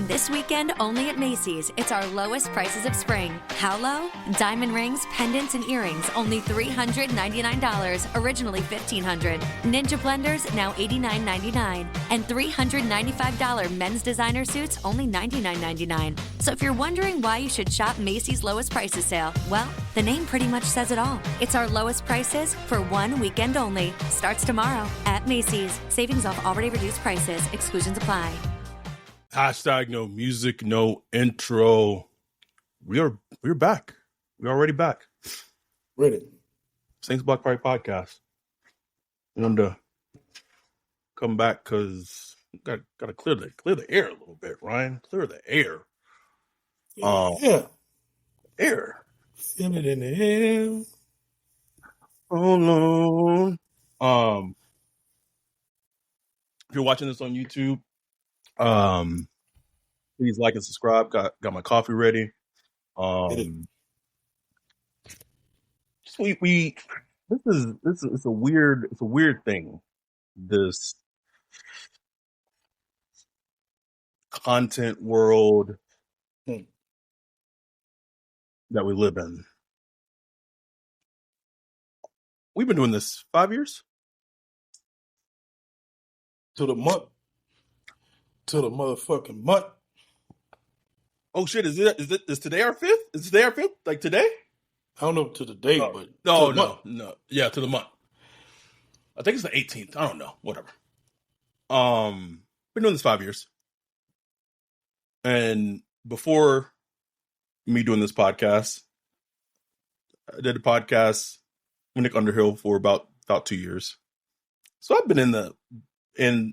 This weekend, only at Macy's, it's our lowest prices of spring. How low? Diamond rings, pendants, and earrings, only $399, originally $1,500. Ninja blenders, now $89.99. And $395 men's designer suits, only $99.99. So if you're wondering why you should shop Macy's lowest prices sale, well, the name pretty much says it all. It's our lowest prices for one weekend only. Starts tomorrow at Macy's. Savings off already reduced prices. Exclusions apply. Hashtag no music, no intro. We're back. We're already back. Ready. Saints Block Party Podcast. We wanted to come back because got to clear the air a little bit, Ryan. Clear the air. Yeah. Air. Feel it in the air. Oh no. If you're watching this on YouTube, please like and subscribe. Got my coffee ready. We this is a weird thing. This content world that we live in. We've been doing this 5 years. To the motherfucking month. Oh shit! Is today our fifth? Is today our fifth? Like today? I don't know to the day, but no. Yeah, to the month. I think it's the 18th. I don't know. Whatever. Been doing this 5 years, and before me doing this podcast, I did a podcast with Nick Underhill for about 2 years. So I've been in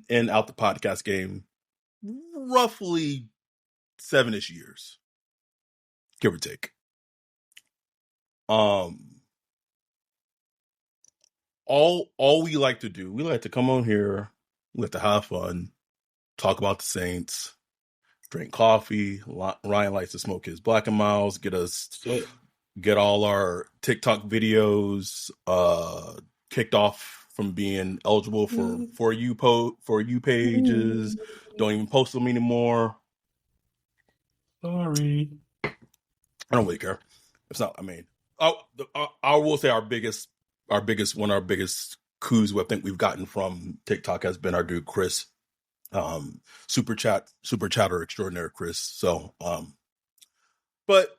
and out the podcast game roughly 7-ish years, give or take. All we like to do, we like to come on here, we like to have fun, talk about the Saints, drink coffee. Ryan likes to smoke his Black and Miles, get all our TikTok videos kicked off from being eligible for you pages. Don't even post them anymore. Sorry. I don't really care. It's not. I mean, I will say our biggest coups I think we've gotten from TikTok has been our dude Chris, super chatter extraordinaire Chris. So, but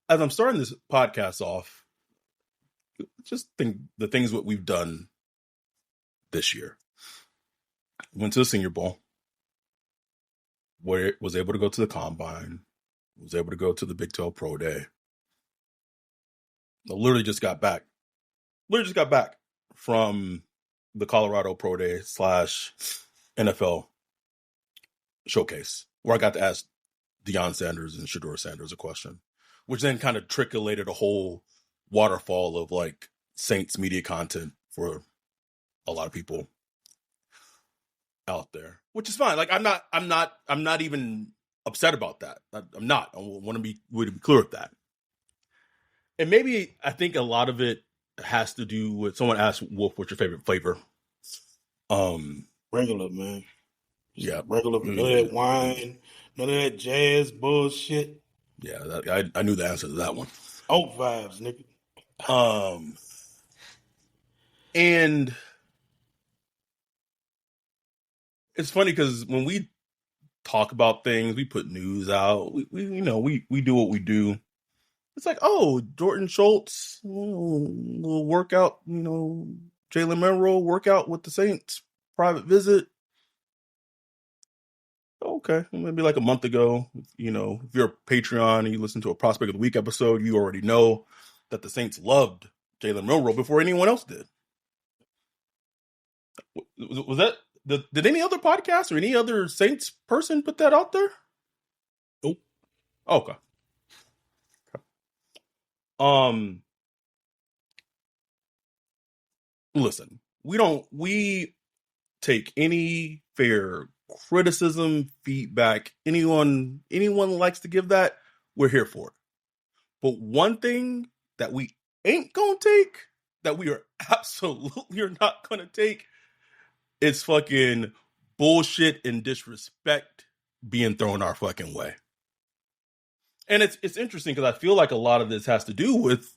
as I'm starting this podcast off, just think the things that we've done this year. Went to the Senior Bowl. Was able to go to the Combine. Was able to go to the Big 12 Pro Day. I literally just got back from the Colorado Pro Day / NFL showcase, where I got to ask Deion Sanders and Shedeur Sanders a question, which then kind of trickulated a whole waterfall of like Saints media content for a lot of people out there, which is fine. Like I'm not even upset about that. I'm not. I want to be clear with that. And maybe I think a lot of it has to do with someone asked Wolf, "What's your favorite flavor?" Regular, man. Yeah, regular. None of that wine, none of that jazz bullshit. Yeah, I knew the answer to that one. Oak vibes, nigga. And it's funny because when we talk about things, we put news out. We do what we do. It's like, oh, Jordan Schultz, little workout. Jalen Monroe workout with the Saints, private visit. Okay, maybe like a month ago. If you're a Patreon and you listen to a Prospect of the Week episode, you already know that the Saints loved Jalen Monroe before anyone else did. Was that did any other podcast or any other Saints person put that out there? Nope. Okay. Listen, we take any fair criticism, feedback, anyone likes to give that, we're here for it. But one thing that we ain't gonna take, that we are absolutely not gonna take, is fucking bullshit and disrespect being thrown our fucking way. And it's interesting because I feel like a lot of this has to do with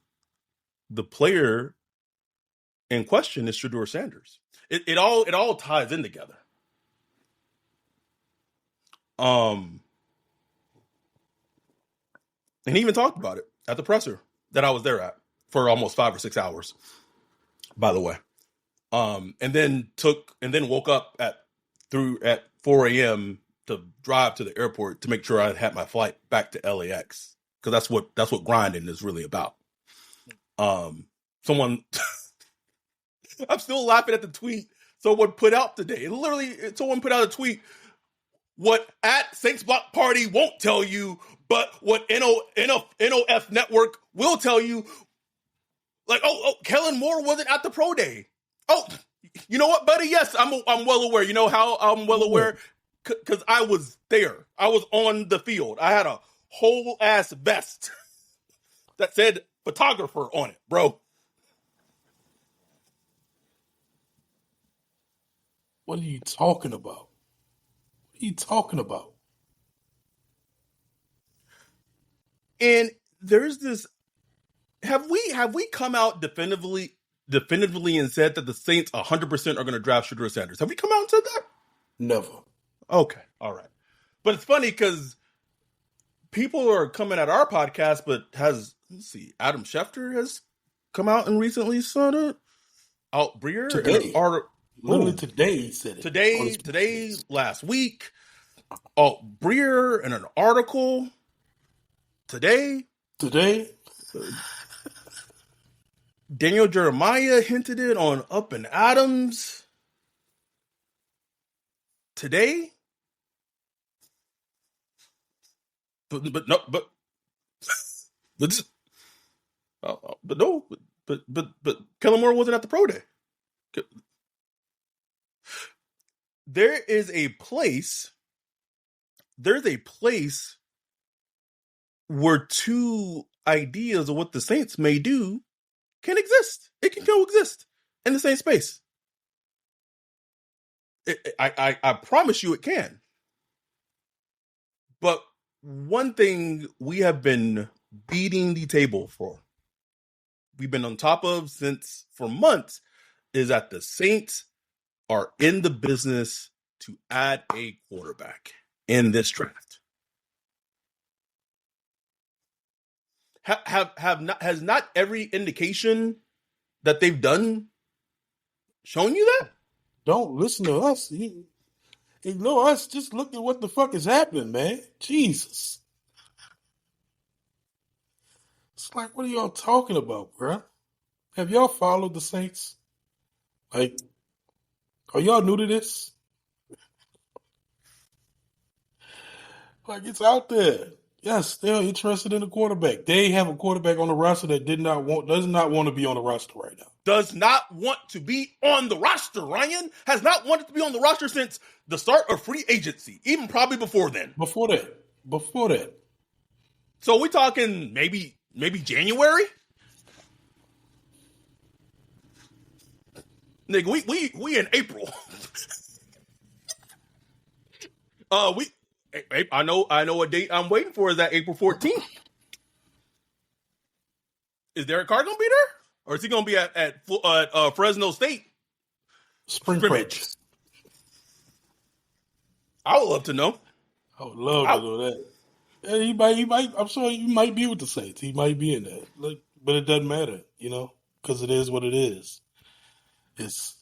the player in question is Shedeur Sanders. It all ties in together. And he even talked about it at the presser that I was there at for almost 5 or 6 hours, by the way. And then woke up at 4 a.m. to drive to the airport to make sure I had my flight back to LAX, because that's what grinding is really about. Someone, I'm still laughing at the tweet someone put out today. Someone put out a tweet. What at Saints Block Party won't tell you, but what NOF Network will tell you. Like, Kellen Moore wasn't at the pro day. Oh, you know what, buddy? Yes, I'm well aware. You know how I'm well aware? Because I was there. I was on the field. I had a whole ass vest that said photographer on it, bro. What are you talking about? What are you talking about? And there's this. Have we come out definitively and said that the Saints 100% are going to draft Shedeur Sanders? Have we come out and said that? Never. Okay, all right. But it's funny because people are coming at our podcast, but Adam Schefter has come out and recently said it. Out Breer today. Literally today he said it. Today, last week. Breer in an article. Today. Daniel Jeremiah hinted it on Up and Adams. Today. But Kellen Moore wasn't at the pro day. There's a place where two ideas of what the Saints may do can exist. It can coexist in the same space. I promise you it can. But one thing we have been beating the table for, we've been on top of for months, is that the Saints are in the business to add a quarterback in this draft. Has not every indication that they've done shown you that? Don't listen to us. Ignore us. Just look at what the fuck is happening, man. Jesus. It's like, what are y'all talking about, bro? Have y'all followed the Saints? Like, are y'all new to this? Like, it's out there. Yes, they're interested in a quarterback. They have a quarterback on the roster that does not want to be on the roster right now. Does not want to be on the roster, Ryan. Has not wanted to be on the roster since the start of free agency, even probably before then. Before that. So we talking maybe January? Nigga, we in April. I know a date I'm waiting for is that April 14th. Is Derek Carr gonna be there? Or is he gonna be at Fresno State? Spring practice. I would love to know. I would love to know that. Yeah, he might. I'm sure he might be with the Saints. He might be in there, but it doesn't matter, because it is what it is. It's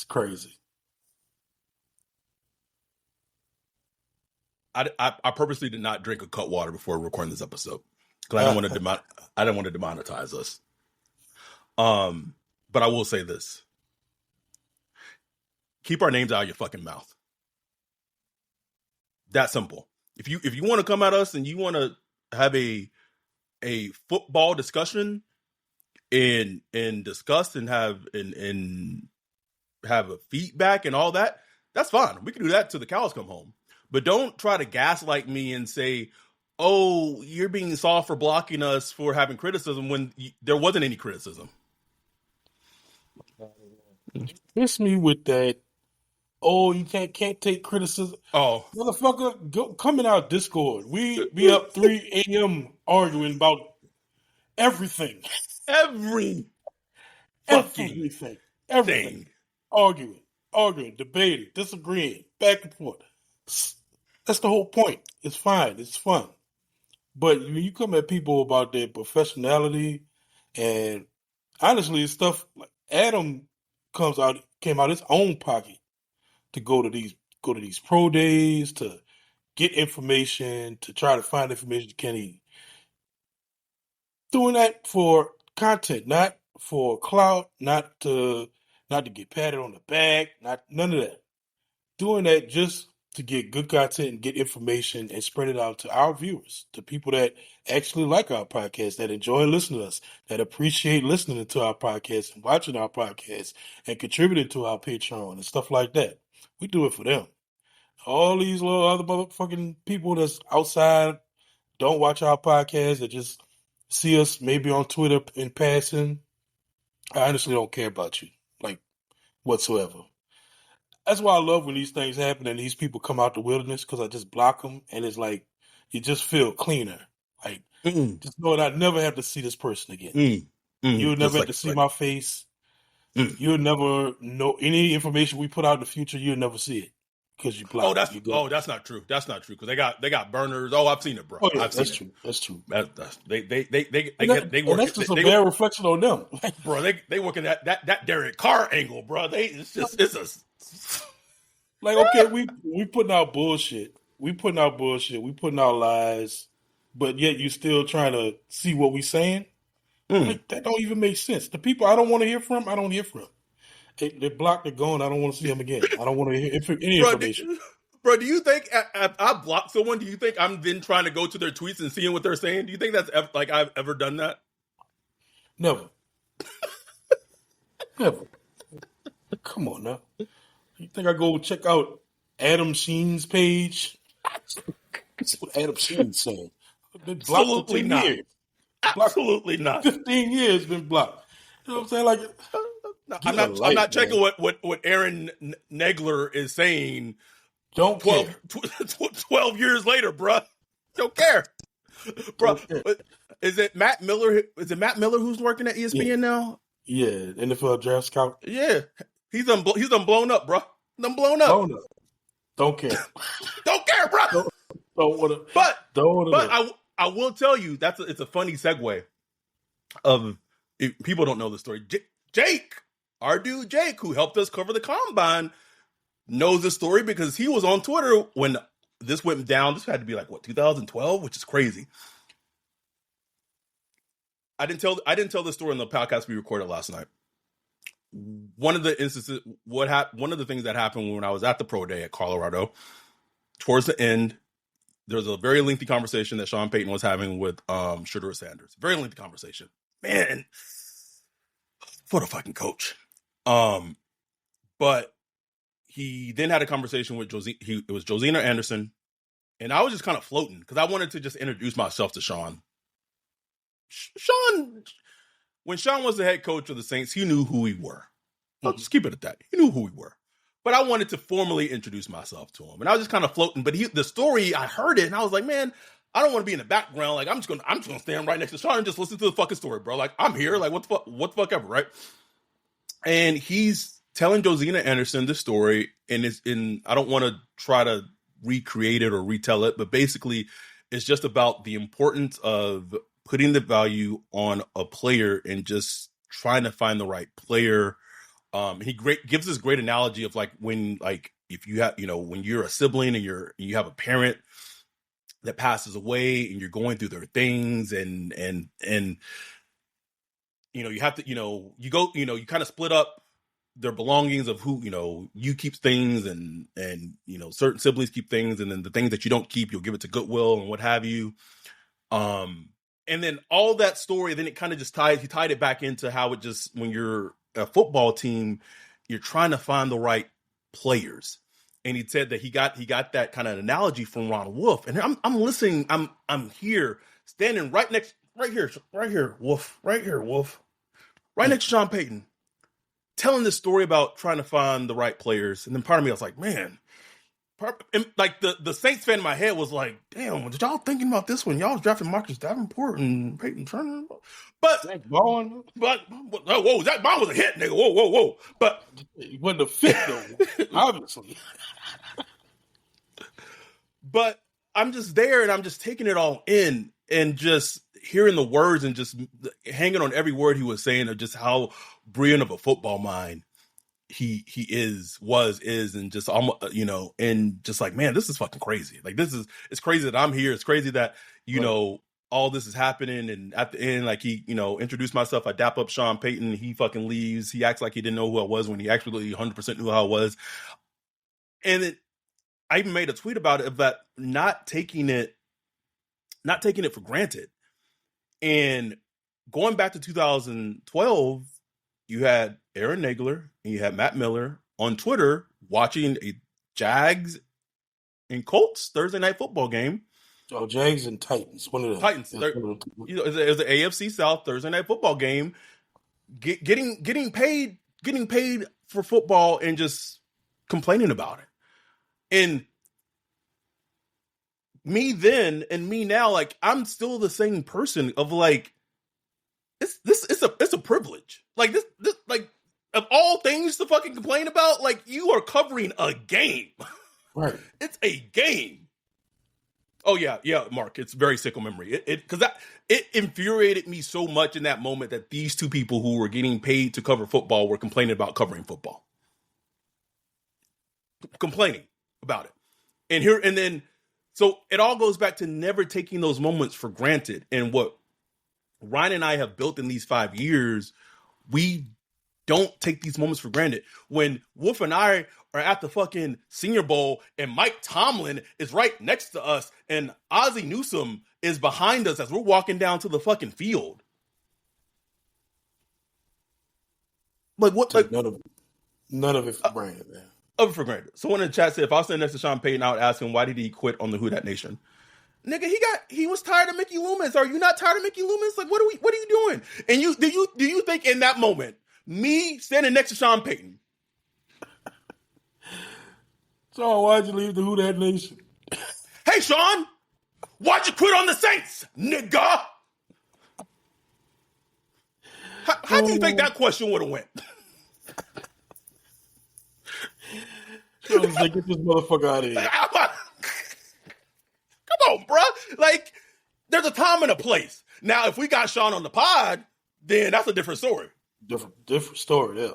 crazy. I purposely did not drink a cut water before recording this episode because I didn't want to demonetize us. But I will say this: keep our names out of your fucking mouth. That simple. If you want to come at us and you want to have a football discussion and discuss and have a feedback and all that, that's fine. We can do that till the cows come home. But don't try to gaslight me and say, "Oh, you're being soft for blocking us for having criticism," when there wasn't any criticism. Miss me with that Oh, you can't take criticism. Oh, Motherfucker, go come in our Discord. We be up 3 a.m. arguing about everything. every fucking Everything. Everything. thing. Arguing, debating, disagreeing, back and forth. That's the whole point. It's fine. It's fun. But when you come at people about their professionality and honestly stuff like Adam came out his own pocket to go to these pro days, to get information, to try to find information. Can he doing that for content, not for clout, not to get patted on the back, not none of that. Doing that just to get good content and get information and spread it out to our viewers, to people that actually like our podcast, that enjoy listening to us, that appreciate listening to our podcast and watching our podcast and contributing to our Patreon and stuff like that. We do it for them. All these little other motherfucking people that's outside don't watch our podcast that just see us maybe on Twitter in passing. I honestly don't care about you, like whatsoever. That's why I love when these things happen and these people come out the wilderness because I just block them and it's like you just feel cleaner. Like just knowing I never have to see this person again. You'll never have to see my face. You'll never know any information we put out in the future. You'll never see it because you block. That's not true. That's not true because they got burners. Oh, I've seen it, bro. Oh yeah, that's true. That's true. They work. That's just a bad reflection on them, bro. They working that Derek Carr angle, bro. It's a like okay, we putting out bullshit. We putting out lies, but yet you still trying to see what we saying. Like, that don't even make sense. The people I don't want to hear from, I don't hear from. They blocked, they're gone. I don't want to see them again. I don't want to hear any information. Bro, do you think I block someone? Do you think I'm then trying to go to their tweets and seeing what they're saying? Do you think that's like I've ever done that? Never. Never. Come on now. You think I go check out Adam Sheen's page? That's what Adam Sheen's saying. Been blocked Absolutely for 10 not. years. Absolutely not. 15 years been blocked. You know what I'm saying? Like, I'm not checking what Aaron Negler is saying. Don't 12 years later, bruh. Don't care. Bro, is it Matt Miller? Is it Matt Miller who's working at ESPN now? Yeah, NFL draft scout. Yeah. He's blown up, bro. I'm blown up. Blown up. Don't care. Don't care, bro. Don't want to. But I will tell you it's a funny segue of if people don't know the story. Jake, our dude Jake, who helped us cover the combine, knows the story because he was on Twitter when this went down. This had to be like 2012, which is crazy. I didn't tell the story in the podcast we recorded last night. One of the instances, one of the things that happened when I was at the pro day at Colorado, towards the end, there was a very lengthy conversation that Sean Payton was having with Shedeur Sanders. Very lengthy conversation. Man, what a fucking coach. But he then had a conversation with it was Josina Anderson, and I was just kind of floating because I wanted to just introduce myself to Sean. When Sean was the head coach of the Saints, he knew who we were. I'll just keep it at that. He knew who we were. But I wanted to formally introduce myself to him. And I was just kind of floating. But the story, I heard it, and I was like, man, I don't want to be in the background. Like, I'm just gonna stand right next to Sean and just listen to the fucking story, bro. Like, I'm here. Like, what the fuck ever, right? And he's telling Josina Anderson this story, and I don't want to try to recreate it or retell it, but basically, it's just about the importance of putting the value on a player and just trying to find the right player. He gives this great analogy of like when, like, if you have, when you're a sibling and you have a parent that passes away and you're going through their things and you have to, you go, you kind of split up their belongings of who, you keep things and certain siblings keep things. And then the things that you don't keep, you'll give it to Goodwill and what have you. And then all that story, then it kind of just he tied it back into how it just, when you're a football team, you're trying to find the right players. And he said that he got that kind of analogy from Ron Wolf. And I'm listening. I'm here standing right here, Wolf, right here, Wolf, right next to Sean Payton. telling this story about trying to find the right players. And then part of me, I was like, man, and like the Saints fan in my head was like, damn, did y'all thinking about this when y'all was drafting Marcus Davenport and Peyton Turner? But Zach Bond, whoa, Zach Bond was a hit, nigga. Whoa. But he wasn't a fit though, obviously. But I'm just there and I'm just taking it all in and just hearing the words and just hanging on every word he was saying of just how brilliant of a football mind he was, and just almost, and just like, man, this is fucking crazy. Like, it's crazy that I'm here. It's crazy that, all this is happening. And at the end, like, he, introduced myself. I dap up Sean Payton. He fucking leaves. He acts like he didn't know who I was when he actually 100% knew who I was. And I even made a tweet about it, of that not taking it for granted. And going back to 2012, you had Aaron Nagler and you had Matt Miller on Twitter watching a Jags and Colts Thursday night football game. Oh, Jags and Titans. One of them. Titans. It was the AFC South Thursday night football game. Getting paid for football and just complaining about it. And me then and me now, like, I'm still the same person of like, it's a privilege. Like this like, of all things to fucking complain about, like, you are covering a game. Right. It's a game. Oh yeah, Mark. It's very sickle memory. It infuriated me so much in that moment that these two people who were getting paid to cover football were complaining about covering football. Complaining about it. So it all goes back to never taking those moments for granted. And what Ryan and I have built in these 5 years, we don't take these moments for granted. When Wolf and I are at the fucking Senior Bowl and Mike Tomlin is right next to us and Ozzie Newsome is behind us as we're walking down to the fucking field. Like, what? Like, none of it for granted, man. Of it for granted. Someone in the chat said, if I was sitting next to Sean Payton, I would ask him, why did he quit on the Who Dat Nation? Nigga, he was tired of Mickey Loomis. Are you not tired of Mickey Loomis? Like, what are you doing? And do you think in that moment, me standing next to Sean Payton? So why'd you leave the Who Dat Nation? Hey, Sean, why'd you quit on the Saints, nigga? How do you think that question would have went? I was like, get this motherfucker out of here. Come on, bro. Like, there's a time and a place. Now, if we got Sean on the pod, then that's a different story. Different story, yeah.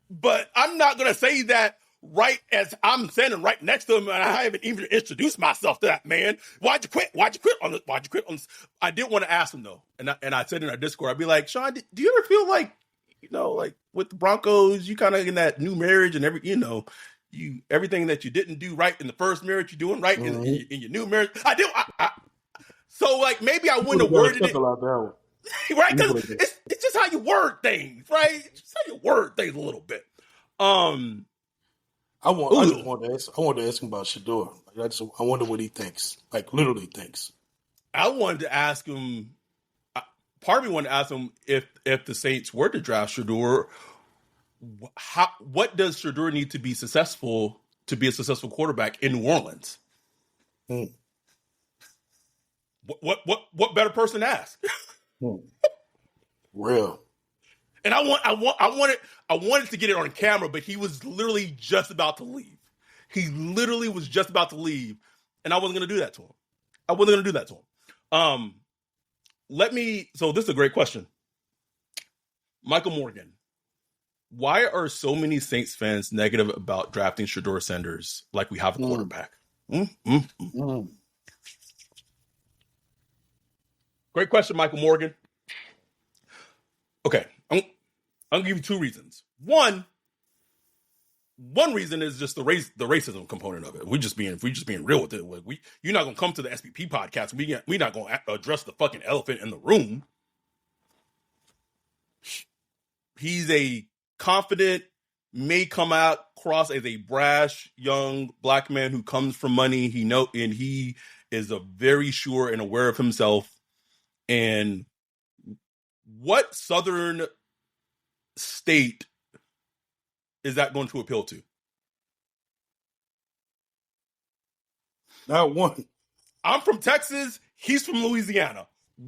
But I'm not going to say that right as I'm standing right next to him, and I haven't even introduced myself to that man. Why'd you quit? Why'd you quit on this? I did want to ask him, though. And I said in our Discord, I'd be like, Sean, do you ever feel like, like with the Broncos, you kind of in that new marriage and everything that you didn't do right in the first marriage, you're doing right in your new marriage. I do. So, like, maybe I wouldn't have worded it. Right? Because it's just how you word things, right? It's just how you word things a little bit. I wanted to ask him about Shedeur. I wonder what he thinks. Like, literally thinks. I wanted to ask him. Part of me wanted to ask him if the Saints were to draft Shedeur, what does Shedeur need to be a successful quarterback in New Orleans? What better person to ask? Real. And I wanted to get it on camera, but he was literally just about to leave. He literally was just about to leave, and I wasn't going to do that to him. So this is a great question. Michael Morgan, why are so many Saints fans negative about drafting Shedeur Sanders like we have a quarterback? Great question, Michael Morgan. Okay, I'm gonna give you two reasons. One reason is just the racism component of it. If we just being real with it. Like, you're not gonna come to the SPP podcast. We're not gonna address the fucking elephant in the room. He's a confident, may come out across as a brash young black man who comes from money. And he is a very sure and aware of himself. And what Southern state is that going to appeal to? Not one. I'm from Texas. He's from Louisiana.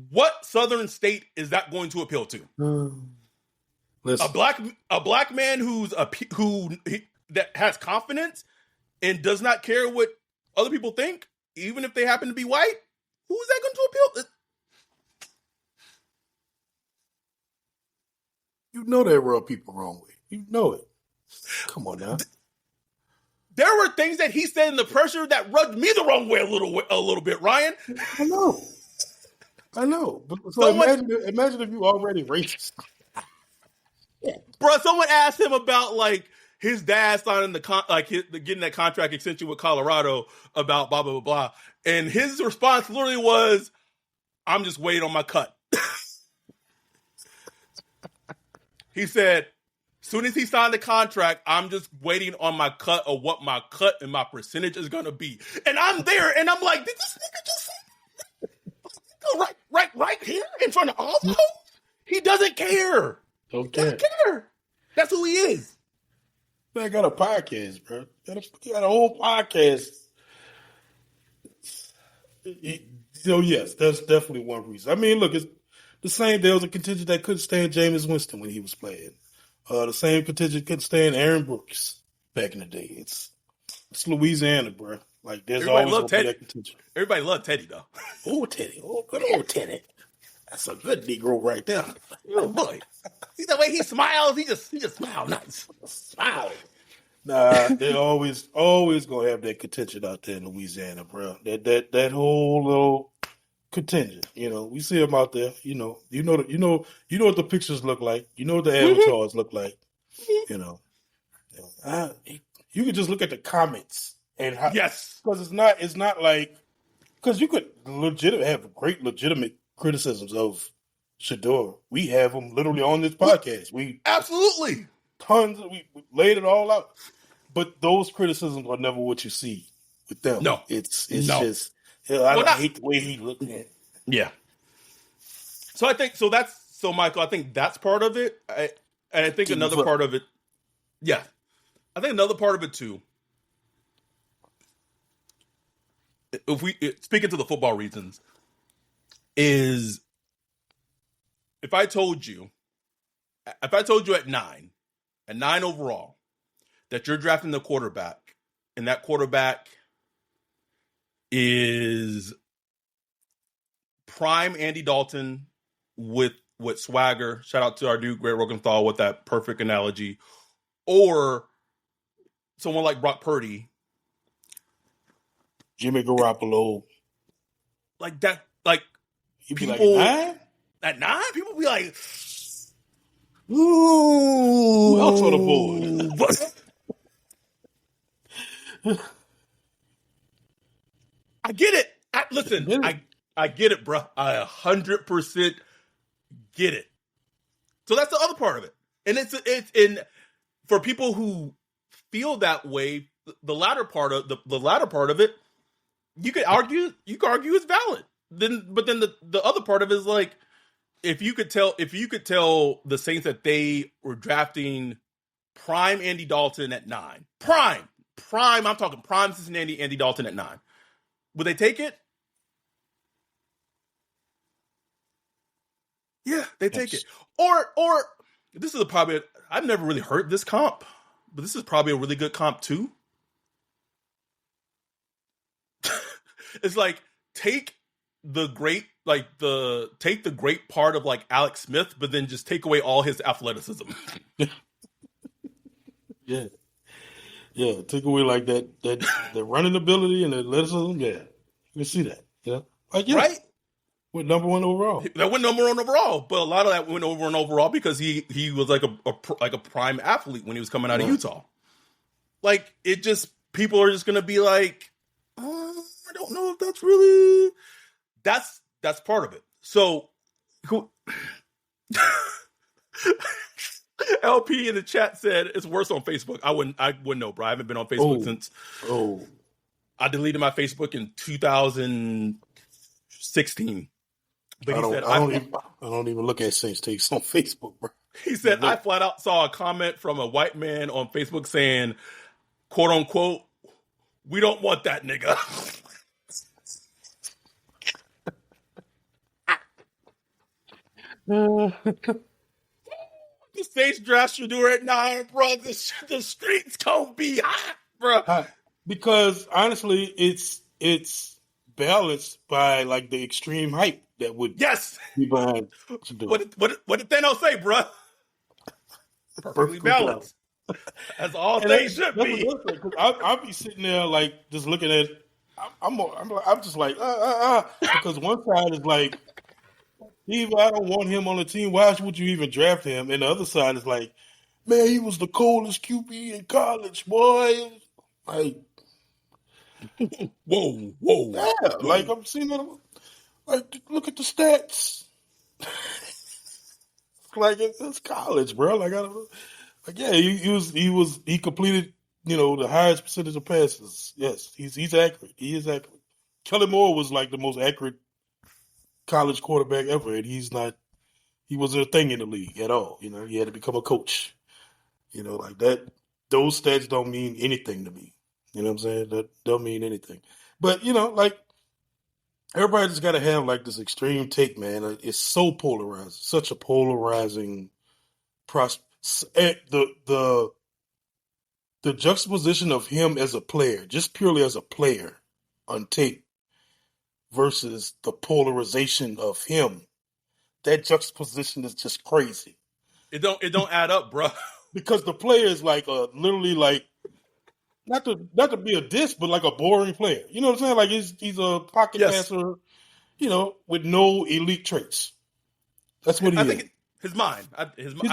What southern state is that going to appeal to? Listen. A black man that has confidence and does not care what other people think, even if they happen to be white. Who is that going to appeal to? You know they rub people wrong way. You know it. Come on now. There were things that he said in the pressure that rubbed me the wrong way a little bit, Ryan. I know. But so imagine if you already racist. Bro, someone asked him about like his dad signing getting that contract extension with Colorado about blah blah blah blah, and his response literally was, "I'm just waiting on my cut." He said, as soon as he signed the contract, I'm just waiting on my cut of what my cut and my percentage is going to be. And I'm there, and I'm like, did this nigga just say right here in front of all those? He doesn't care. Don't Doesn't care. That's who he is. Man, got a podcast, bro. He got a whole podcast. So, yes, that's definitely one reason. I mean, look, it's the same. There was a contingent that couldn't stand Jameis Winston when he was playing. The same contingent couldn't stand Aaron Brooks back in the day. It's Louisiana, bro. Like, there's Everybody always going to be that contingent. Everybody loved Teddy, though. Oh, Teddy. Oh, good old Teddy. That's a good Negro right there. Oh, boy. See the way he smiles? He just smiles nice. Smile. Nah, they're always going to have that contingent out there in Louisiana, bro. That whole little contingent, we see them out there. You know what the pictures look like. You know what the avatars look like. You can just look at the comments and how, yes, because it's not like, because you could have great legitimate criticisms of Shador. We have them literally on this podcast. We absolutely we laid it all out, but those criticisms are never what you see with them. No, it's just. I hate the way he looked at it. Yeah. So I think Michael, I think that's part of it. I think another part of it. Yeah. I think another part of it too. If we speaking to the football reasons, is if I told you at nine overall, that you're drafting the quarterback, and that quarterback is prime Andy Dalton with swagger. Shout out to our dude Greg Rosenthal with that perfect analogy, or someone like Brock Purdy, Jimmy Garoppolo, like that. Like you'd people be like, at 9, people be like, "Ooh, out for the board." I get it. I get it, bro. I 100% get it. So that's the other part of it, and it's in for people who feel that way. The latter part of it, you could argue is valid. But then the other part of it is like, if you could tell the Saints that they were drafting prime Andy Dalton at 9, prime. I'm talking prime Cincinnati Andy Dalton at 9. Would they take it? Yeah, they take it. Or this is probably I've never really heard this comp, but this is probably a really good comp too. It's like take the great part of like Alex Smith, but then just take away all his athleticism. Yeah. Yeah, take away like that the running ability and the athleticism. Yeah, you can see that. Yeah, like right. Went number 1 overall. That went number 1 overall, but a lot of that went over and overall because he was like a prime athlete when he was coming out of Utah. Like it just people are just gonna be like, I don't know if that's really that's part of it. So LP in the chat said it's worse on Facebook. I wouldn't know, bro. I haven't been on Facebook since I deleted my Facebook in 2016. But I don't even look at Saints takes on Facebook, bro. He said, I flat out saw a comment from a white man on Facebook saying, quote unquote, we don't want that nigga. The stage draft should do it at 9, bro. The streets gonna be hot, bro. Because honestly, it's balanced by like the extreme hype that would be behind to do. What did Thanos say, bro? Perfectly balanced. That's all things should be. I'll be sitting there like just looking at. I'm just like because one side is like, Steve, I don't want him on the team. Why would you even draft him? And the other side is like, man, he was the coldest QB in college, boy. Like, whoa. Yeah, like I'm seeing it. Like, look at the stats. Like it's college, bro. Like yeah, he completed, the highest percentage of passes. Yes, he's accurate. He is accurate. Kellen Moore was like the most accurate college quarterback ever, and he's not. He wasn't a thing in the league at all. He had to become a coach. Like that. Those stats don't mean anything to me. You know what I'm saying? That don't mean anything. But like everybody just got to have like this extreme take, man. It's so polarizing, such a polarizing prospect. The juxtaposition of him as a player, just purely as a player on tape, versus the polarization of him. That juxtaposition is just crazy. It don't add up, bro. Because the player is like literally like not to be a diss, but like a boring player. You know what I'm saying? Like he's a pocket passer, with no elite traits. That's what he is. I think his mind. I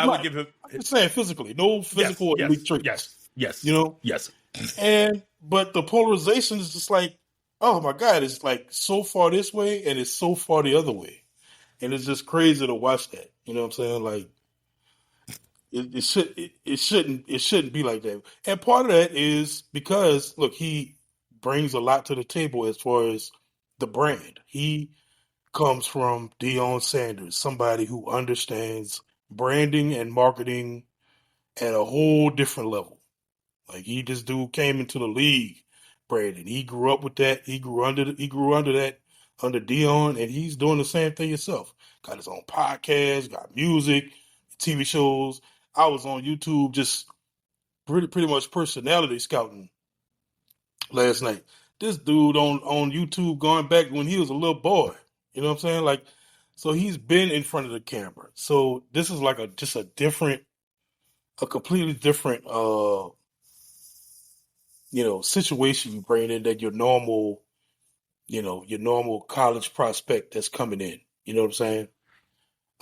would give him. I'm just saying physically, no physical elite traits. Yes. Yes. But the polarization is just like, oh my God, it's like so far this way and it's so far the other way. And it's just crazy to watch that. You know what I'm saying? Like it shouldn't be like that. And part of that is because look, he brings a lot to the table as far as the brand. He comes from Deion Sanders, somebody who understands branding and marketing at a whole different level. Like this dude came into the league, Brandon. He grew up with that. He grew under that under Deion, and he's doing the same thing himself. Got his own podcast, got music, TV shows. I was on YouTube just pretty much personality scouting last night. This dude on YouTube going back when he was a little boy. You know what I'm saying? Like, so he's been in front of the camera. So this is like a completely different situation you bring in that your normal college prospect that's coming in. You know what I'm saying?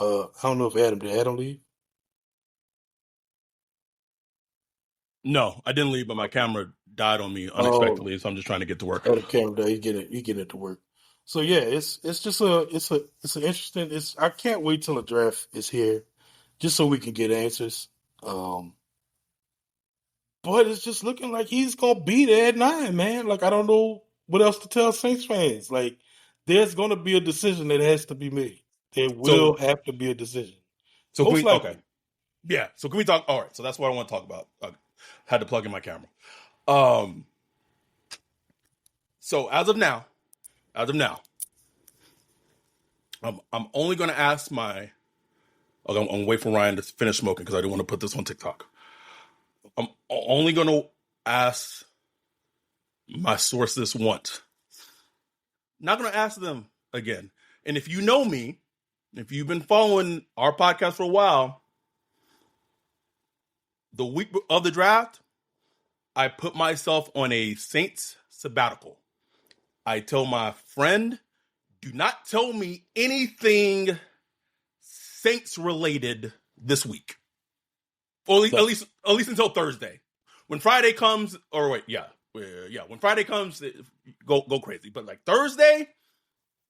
I don't know if did Adam leave? No, I didn't leave, but my camera died on me unexpectedly, so I'm just trying to get to work. Oh, the camera died. He getting it to work. So yeah, it's just an interesting. I can't wait till the draft is here, just so we can get answers. But it's just looking like he's gonna be there at 9, man. Like I don't know what else to tell Saints fans. Like there's gonna be a decision that has to be made. There will have to be a decision. So okay, yeah. So can we talk? All right. So that's what I want to talk about. I had to plug in my camera. So as of now, I'm only going to ask I'm going to wait for Ryan to finish smoking because I don't want to put this on TikTok. I'm only going to ask my sources once. Not going to ask them again. And if you know me, if you've been following our podcast for a while, the week of the draft, I put myself on a Saints sabbatical. I tell my friend, do not tell me anything Saints related this week. Or at least until Thursday. When Friday comes, when Friday comes, go crazy. But like Thursday,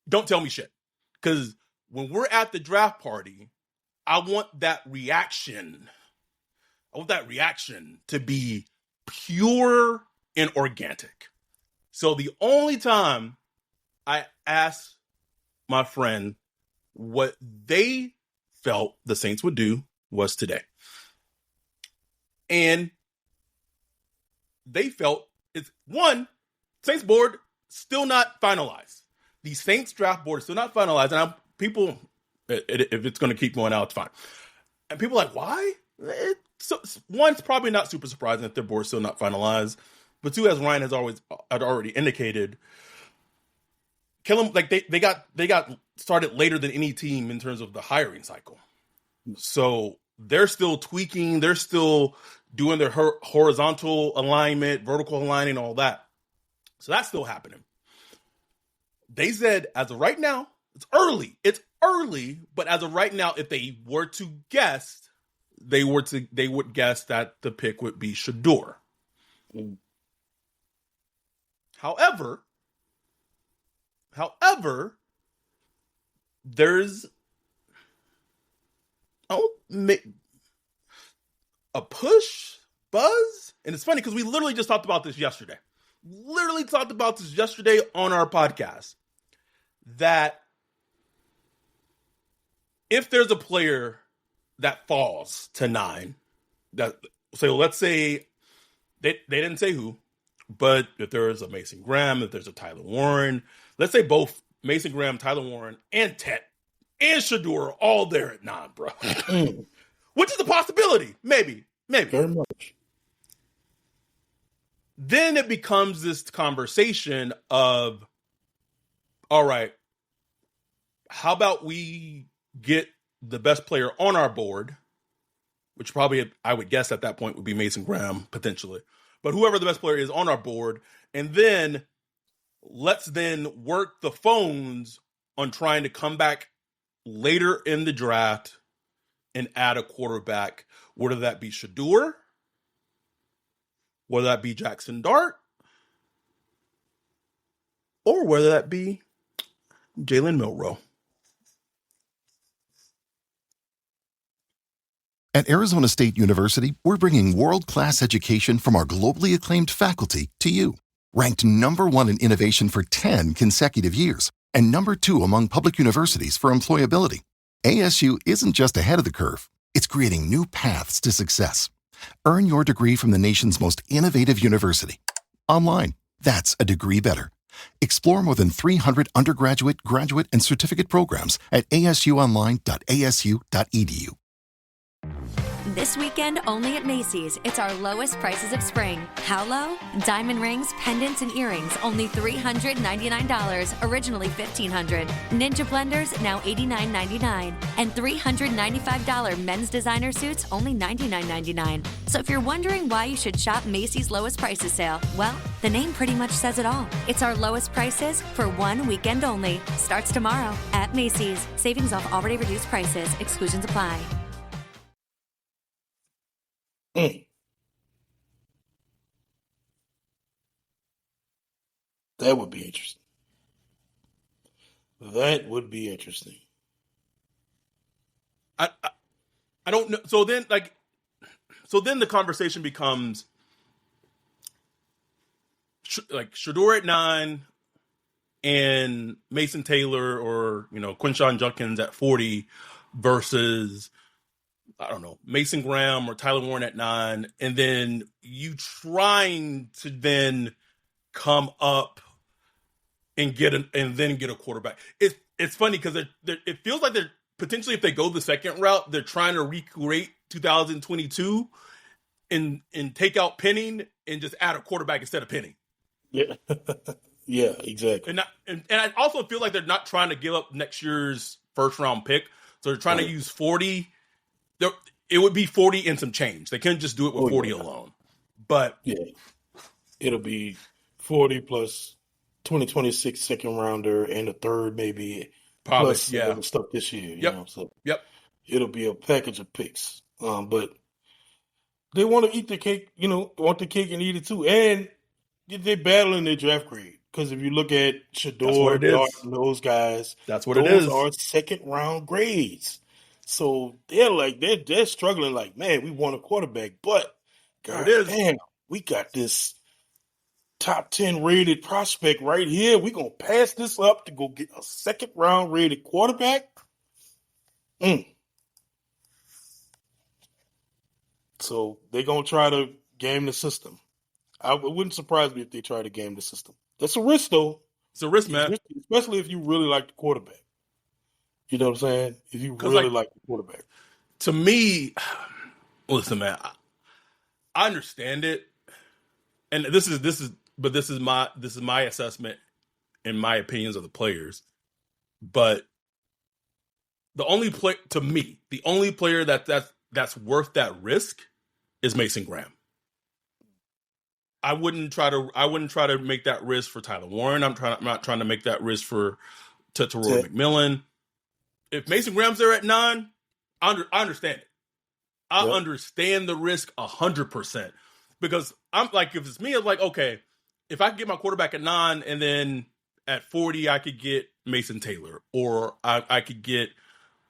don't tell me shit. Because when we're at the draft party, I want that reaction. To be pure and organic. So the only time I asked my friend what they felt the Saints would do was today. And they felt Saints board still not finalized. The Saints draft board is still not finalized. And people, if it's going to keep going out, it's fine. And people are like, why? It's probably not super surprising that their board's still not finalized. But two, as Ryan had already indicated, they got started later than any team in terms of the hiring cycle. So they're still tweaking. They're still doing their horizontal alignment, vertical aligning, all that. So that's still happening. They said, as of right now, it's early, but as of right now, if they were to guess, they would guess that the pick would be Shedeur. However, there's a push, buzz, and it's funny because we literally just talked about this yesterday. On our podcast, that if there's a player that falls to 9, let's say they didn't say who, but if there is a Mason Graham, if there's a Tyler Warren, let's say both Mason Graham, Tyler Warren, and Tet and Shedeur are all there at 9, bro. Which is a possibility. Maybe. Very much. Then it becomes this conversation of, all right, how about we get the best player on our board, which probably I would guess at that point would be Mason Graham, potentially. But whoever the best player is on our board, and then let's then work the phones on trying to come back later in the draft and add a quarterback, whether that be Shedeur, whether that be Jackson Dart, or whether that be Jalen Milroe. At Arizona State University, we're bringing world-class education from our globally acclaimed faculty to you. Ranked #1 in innovation for 10 consecutive years and #2 among public universities for employability, ASU isn't just ahead of the curve, it's creating new paths to success. Earn your degree from the nation's most innovative university. Online, that's a degree better. Explore more than 300 undergraduate, graduate, and certificate programs at asuonline.asu.edu. This weekend, only at Macy's, it's our lowest prices of spring. How low? Diamond rings, pendants, and earrings, only $399, originally $1,500. Ninja blenders, now $89.99. And $395 men's designer suits, only $99.99. So if you're wondering why you should shop Macy's lowest prices sale, well, the name pretty much says it all. It's our lowest prices for one weekend only. Starts tomorrow at Macy's. Savings off already reduced prices. Exclusions apply. That would be interesting. I don't know. So then the conversation becomes Shedeur at 9 and Mason Taylor or Quinshon Judkins at 40 versus, I don't know, Mason Graham or Tyler Warren at 9, and then you trying to then come up and get a quarterback. It's funny because it feels like they're potentially, if they go the second route, they're trying to recreate 2022 and take out Penning and just add a quarterback instead of Penning. Yeah, yeah, exactly. And I also feel like they're not trying to give up next year's first round pick, so they're trying to use 40. It would be 40 and some change. They couldn't just do it with 40 alone. But yeah, it'll be 40 plus 2026 second rounder and a third maybe. Probably, plus some stuff this year. You know? So it'll be a package of picks. But they want to eat the cake, want the cake and eat it too. And they're battling their draft grade. Because if you look at Shedeur, Dart, and those guys, that's what it is. Those are second round grades. So they're struggling like, man, we want a quarterback, but God damn, we got this top 10 rated prospect right here. We're going to pass this up to go get a second round rated quarterback. So they're gonna try to game the system. It wouldn't surprise me if they try to game the system. That's a risk, though. It's a risk, It's man. risky, especially if you really like the quarterback. You know what I'm saying? If you 'Cause, really like the quarterback. To me, listen, man, I understand it, and this is my assessment and my opinions of the players. But the only player that's worth that risk is Mason Graham. I wouldn't try to make that risk for Tyler Warren. I'm not trying to make that risk for Roy McMillan. If Mason Graham's there at 9, I understand it. I understand the risk 100%, because I'm like, if it's me, I'm like, okay, if I can get my quarterback at 9 and then at 40 I could get Mason Taylor, or I could get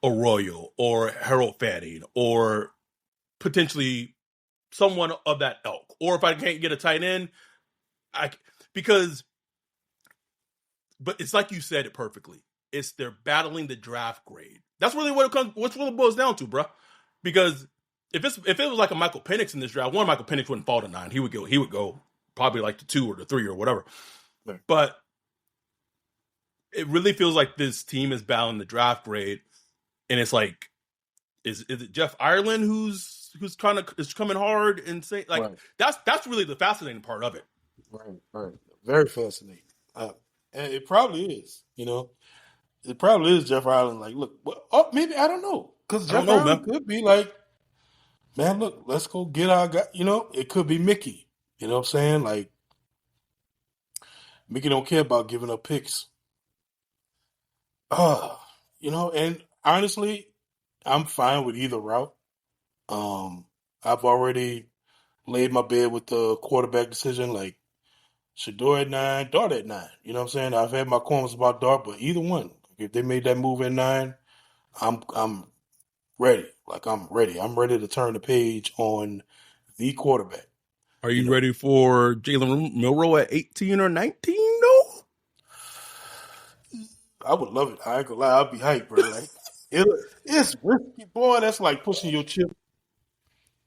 Arroyo or Harold Fanning, or potentially someone of that ilk. Or if I can't get a tight end, but it's like you said it perfectly. They're battling the draft grade. That's really what it boils down to, bro. Because if it was like a Michael Penix in this draft, Michael Penix wouldn't fall to 9. He would go probably like the 2 or the 3 or whatever. Right. But it really feels like this team is battling the draft grade, and it's like, is it Jeff Ireland who's kind of is coming hard and saying, like, Right. that's really the fascinating part of it. Right. Very fascinating. And it probably is. It probably is Jeff Ireland. Like, look, maybe, I don't know, because Jeff Ireland could be like, man, look, let's go get our guy. It could be Mickey. You know what I'm saying? Like, Mickey don't care about giving up picks. And honestly, I'm fine with either route. I've already laid my bed with the quarterback decision, like Shador at 9, Dart at 9. You know what I'm saying? I've had my qualms about Dart, but either one, if they made that move at 9, I'm ready. Like, I'm ready. I'm ready to turn the page on the quarterback. Are you ready for Jalen Milroe at 18 or 19? No. I would love it. I ain't gonna lie. I'll be hyped, bro. Like, it's risky, boy. That's like pushing your chip.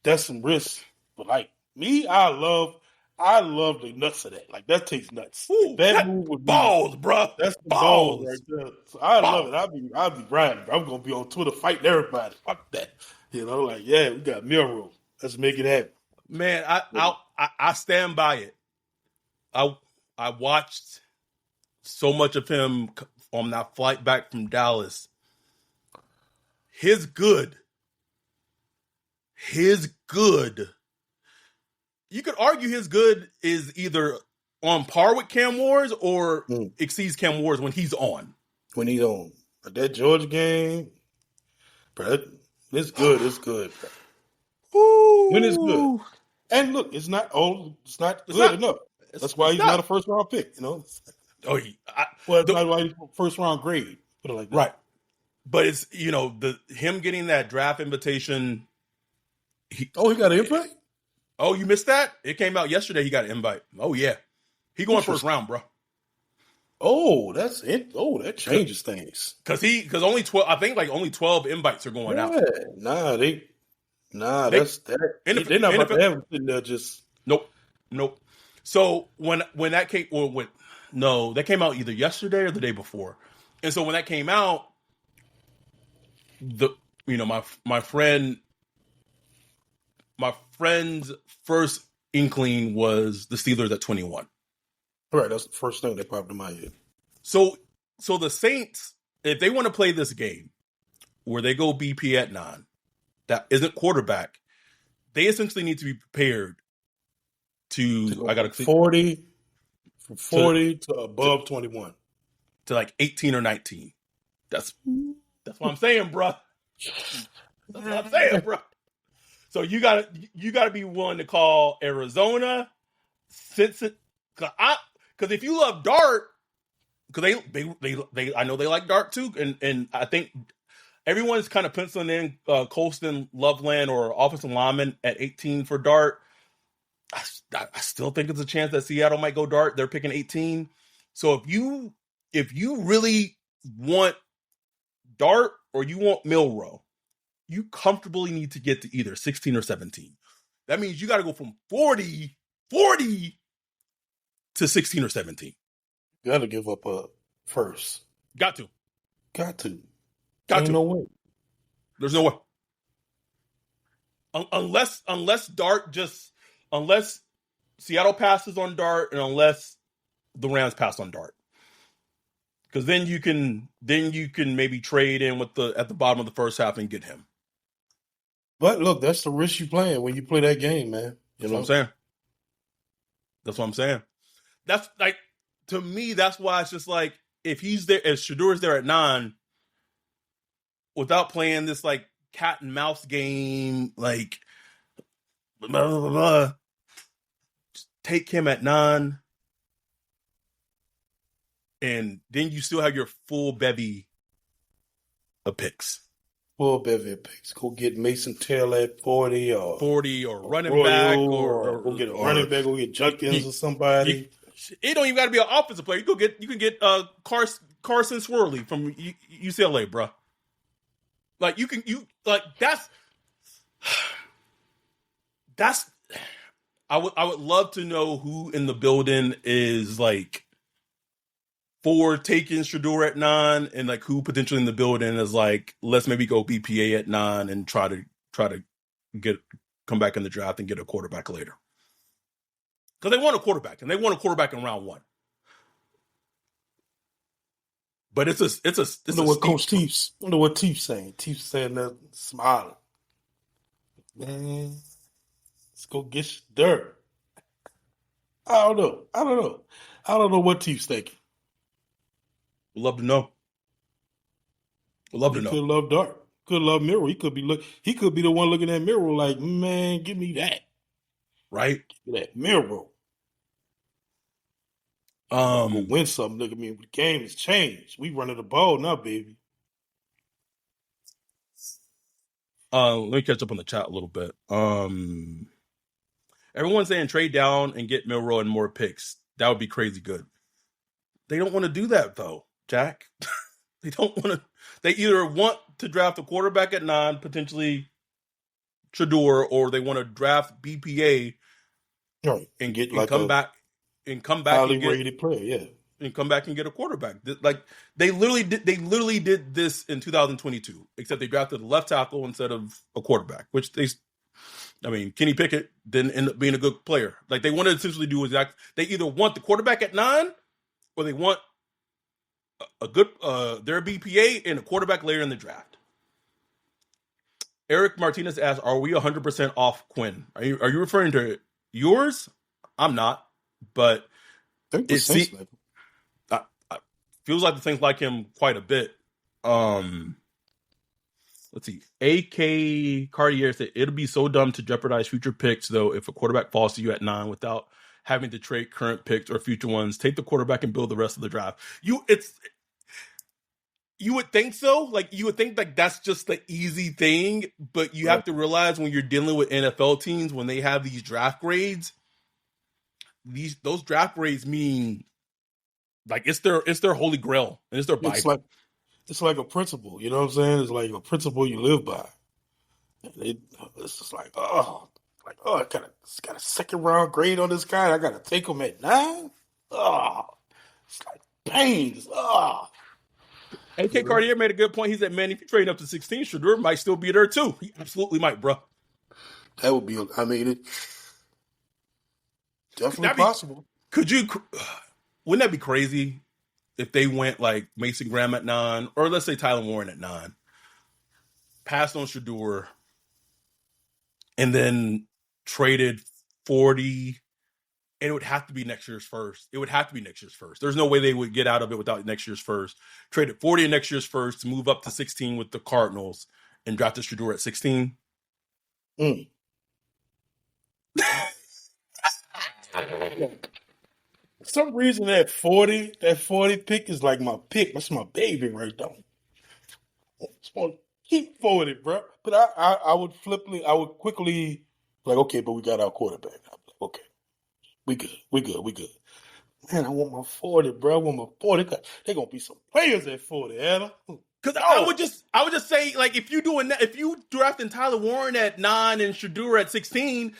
That's some risk. But like me, I love the nuts of that. Like, that takes nuts. Ooh, that move would be balls, bro. That's the balls right there. So I love it. I'll be riding. I'm gonna be on Twitter fighting everybody. Fuck that. Like, yeah, we got Milroe. Let's make it happen. Man, I stand by it. I watched so much of him on that flight back from Dallas. His good. You could argue his good is either on par with Cam Ward's or exceeds Cam Ward's when he's on. But that Georgia game, bro, it's good. It's good, bro. Ooh. When it's good. And look, it's not good enough. That's why he's not a first round pick, Oh, it's not why he's first round grade. Put it like that. Right. But it's, him getting that draft invitation. He got an invite? Oh, you missed that? It came out yesterday. He got an invite. Oh, yeah. He going first round, bro. Oh, that's it. Oh, that changes things. Because only 12, I think, like, only 12 invites are going out. That's that. They're not about to have him sitting there just. Nope. So when that came, that came out either yesterday or the day before. And so when that came out, my friend's first inkling was the Steelers at 21. Right, that's the first thing that popped in my head. So the Saints, if they want to play this game where they go BP at 9, that isn't quarterback, they essentially need to be prepared to I got to 40 from 40 to above 21 to like 18 or 19. That's what I'm saying, bro. That's what I'm saying, bro. So you gotta be willing to call Arizona, Cincinnati, because if you love Dart, because they I know they like Dart too, and I think everyone's kind of penciling in Colston, Loveland, or offensive lineman at 18 for Dart. I still think it's a chance that Seattle might go Dart. They're picking 18. So if you really want Dart or you want Milroe, you comfortably need to get to either 16 or 17. That means you got to go from 40 to 16 or 17. You got to give up a first. Got to. Ain't no way. There's no way. Unless Seattle passes on Dart and unless the Rams pass on Dart. Because then you can maybe trade in at the bottom of the first half and get him. But look, that's the risk you playing when you play that game, man. That's what I'm saying. That's like, to me, that's why it's just like, if he's there, if Shadour's there at 9, without playing this like cat and mouse game, like blah, blah, blah, blah, just take him at 9, and then you still have your full bevy of picks. Full bevy of picks. Go get Mason Taylor at 40 or running back or go get a running back. Go get Junkins or somebody. It don't even got to be an offensive player. You can get Carson Swirly from UCLA, bro. Like that's I would love to know who in the building is like for taking Shedeur at 9, and like who potentially in the building is like, let's maybe go BPA at 9 and try to come back in the draft and get a quarterback later. Because they want a quarterback, and they want a quarterback in round 1. But it's wonder what Coach Teef's saying. Teef's saying that, smiling. Man, let's go get Shedeur. I don't know. I don't know what Teef's thinking. We'd love to know. He could love Dart. Could love Miro. He could be the one looking at Miro like, man, give me that. Right? Give me that Miro. We'll win something. Look at me. The game has changed. We running the ball now, baby. Let me catch up on the chat a little bit. Everyone's saying trade down and get Milroe and more picks. That would be crazy good. They don't want to do that though, Jack. They don't want to. They either want to draft a quarterback at 9, potentially Shedeur, or they want to draft BPA and get come back highly rated player, yeah, and come back and get a quarterback. Like they literally did this in 2022, except they drafted a left tackle instead of a quarterback, which Kenny Pickett didn't end up being a good player. Like they want to essentially do they either want the quarterback at 9, or they want a good their BPA and a quarterback later in the draft. Eric Martinez asks, "Are we 100% off Quinn? Are you referring to yours? I'm not, but it feels like the things like him quite a bit." Let's see. AK Cartier said, "It'll be so dumb to jeopardize future picks, though, if a quarterback falls to you at 9 without having to trade current picks or future ones. Take the quarterback and build the rest of the draft." You would think so. Like, you would think like that's just the easy thing, but you have to realize when you're dealing with NFL teams, when they have these draft grades, those draft grades mean like it's their holy grail and it's their Bible. It's like a principle, you know what I'm saying? It's like a principle you live by. It's just like, I got a second round grade on this guy. I got to take him at 9. It's like pain. AK Cartier made a good point. He said, "Man, if you trade up to 16, Shedeur might still be there too." He absolutely might, bro. That would be. Definitely possible. Wouldn't that be crazy if they went like Mason Graham at 9, or let's say Tyler Warren at 9, passed on Shedeur, and then traded 40, and it would have to be next year's first. There's no way they would get out of it without next year's first. Traded 40 in next year's first to move up to 16 with the Cardinals and drafted Shedeur at 16. For some reason, that 40 pick is like my pick. That's my baby right now. I just want to keep 40, bro. But I would quickly, like, okay, but we got our quarterback. Okay, we good. Man, I want my 40, bro. I want my 40. There going to be some players at 40, Adam. Because I would just say, like, if you drafting Tyler Warren at 9 and Shador at 16,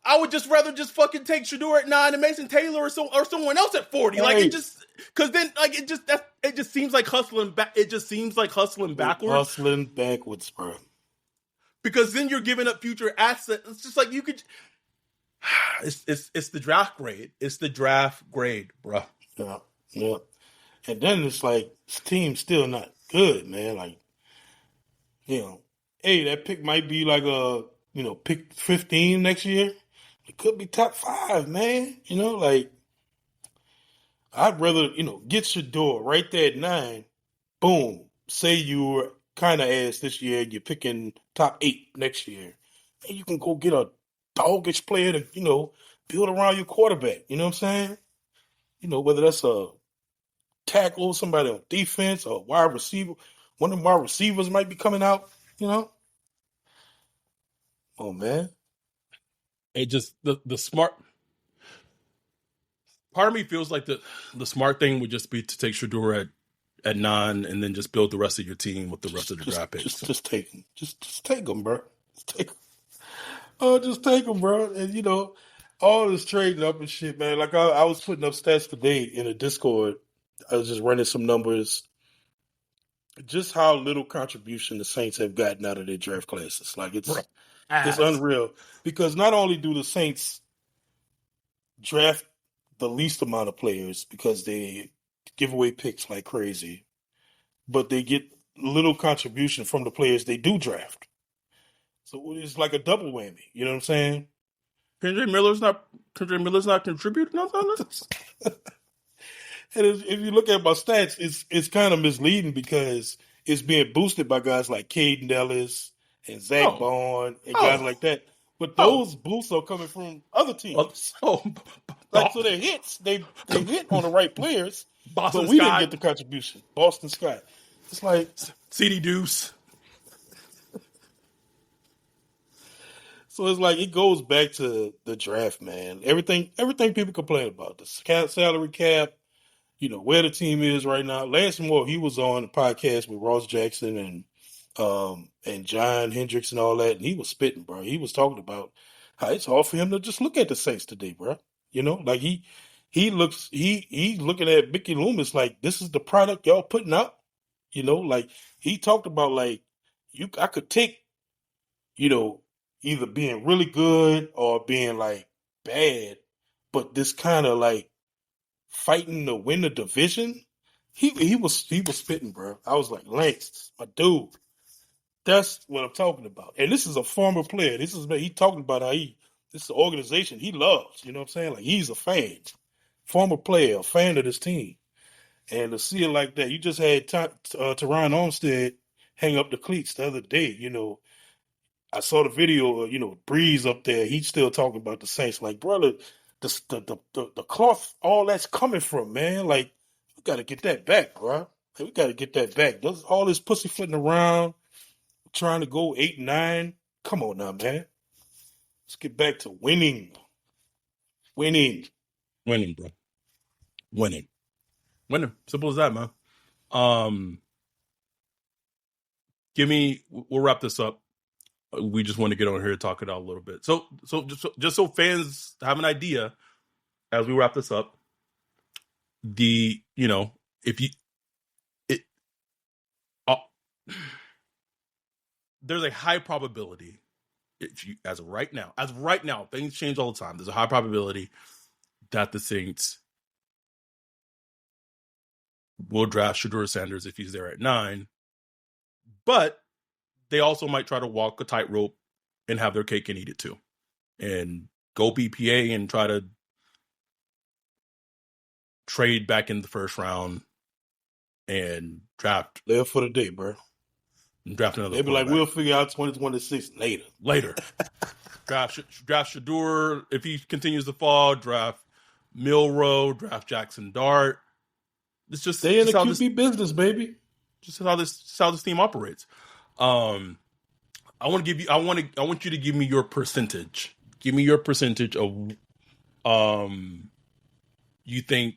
I would just rather just fucking take Shador at 9 and Mason Taylor or someone else at 40. Hey. Like, it just, because then, like, it just seems like hustling back. It just seems like hustling backwards. Hustling backwards, bro. Because then you're giving up future assets. It's just like you could. It's the draft grade. It's the draft grade, bro. Yeah. And then it's like this team's still not good, man. Like, hey, that pick might be like a pick 15 next year. It could be top 5, man. Like I'd rather get Shador right there at 9. Boom. Say you were kind of ass this year, you're picking top 8 next year, and you can go get a doggish player to build around your quarterback. You know what I'm saying? Whether that's a tackle, somebody on defense, or wide receiver. One of them wide receivers might be coming out. Oh man, It just the smart part of me feels like the smart thing would just be to take Shador at 9 and then just build the rest of your team with the rest of the draft picks. Just take them. Just take them, bro. Just take them. Oh, just take them, bro. And all this trading up and shit, man. Like I was putting up stats today in a Discord. I was just running some numbers. Just how little contribution the Saints have gotten out of their draft classes. Like it's unreal. Because not only do the Saints draft the least amount of players because they give away picks like crazy, but they get little contribution from the players they do draft. So it's like a double whammy. You know what I'm saying? Kendrick Miller's not contributing nothing. And if you look at my stats, it's kind of misleading because it's being boosted by guys like Caden Ellis and Zach Bond and guys like that. But those boosts are coming from other teams. So they're hits. They hit on the right players, Boston but we Scott. didn't get the contribution. Boston Scott. It's like CD Deuce. So it's like it goes back to the draft, man. Everything people complain about, the salary cap, where the team is right now. Lance Moore, he was on a podcast with Ross Jackson and John Hendricks and all that, and he was spitting, bro. He was talking about how it's hard for him to just look at the Saints today, bro. Like he's looking at Mickey Loomis like this is the product y'all putting out. Like he talked about like I could take, either being really good or being like bad, but this kind of like fighting to win the division, he was spitting, bro. I was like, Lance, my dude, that's what I'm talking about. And this is a former player. He talking about how this is an organization he loves. You know what I'm saying? Like he's a fan, former player, a fan of this team. And to see it like that, you just had Teron Armstead hang up the cleats the other day. I saw the video of, Breeze up there. He's still talking about the Saints. Like, brother, the cloth, all that's coming from, man. Like, we got to get that back, bro. Like, we got to get that back. All this pussyfooting around, trying to go 8-9. Come on now, man. Let's get back to winning. Winning, bro. Winning. Simple as that, man. We'll wrap this up. We just want to get on here and talk it out a little bit. So just so fans have an idea as we wrap this up, there's a high probability as of right now, things change all the time. There's a high probability that the Saints will draft Shador Sanders if he's there at 9, but they also might try to walk a tightrope and have their cake and eat it too, and go BPA and try to trade back in the first round and draft. Live for the day, bro. And draft another. They be like, we'll figure out 2026 later. Draft Shador if he continues to fall. Draft Milroe. Draft Jackson Dart. It's just stay in the QB business, baby. Just how this team operates. I want you to give me your percentage. Give me your percentage of you think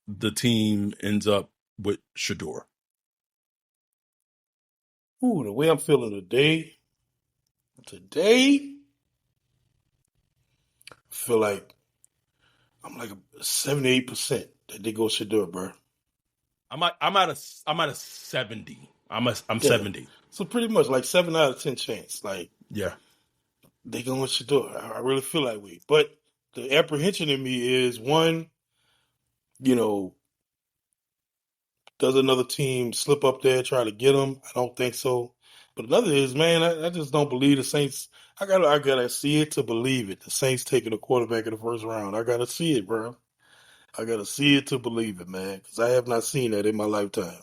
the team ends up with Shador. Ooh, the way I'm feeling today, I feel like I'm like a 78% that they go Shador, bro. I'm at a 70. I'm Yeah. 70. So pretty much like 7 out of 10 chance. Like Yeah. they going Shador. I really feel that way. But the apprehension in me is one, you know, does another team slip up there try to get him? I don't think so. But another is, man, I just don't believe the Saints. I gotta see it to believe it. The Saints taking a quarterback in the first round. I gotta see it, bro. I gotta see it to believe it, man, because I have not seen that in my lifetime.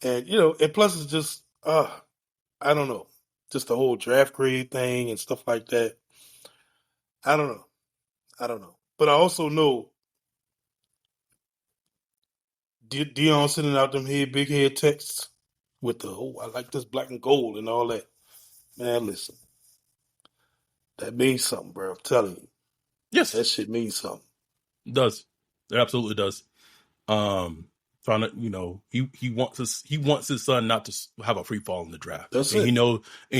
And and plus it's just, I don't know, just the whole draft grade thing and stuff like that. I don't know. I don't know. But I also know Dion sending out them big head texts with the I like this black and gold and all that. Man, listen, that means something, bro. I'm telling you, Yes, that shit means something. it does. It absolutely does. Trying to, he wants his son not to have a free fall in the draft. That's and it.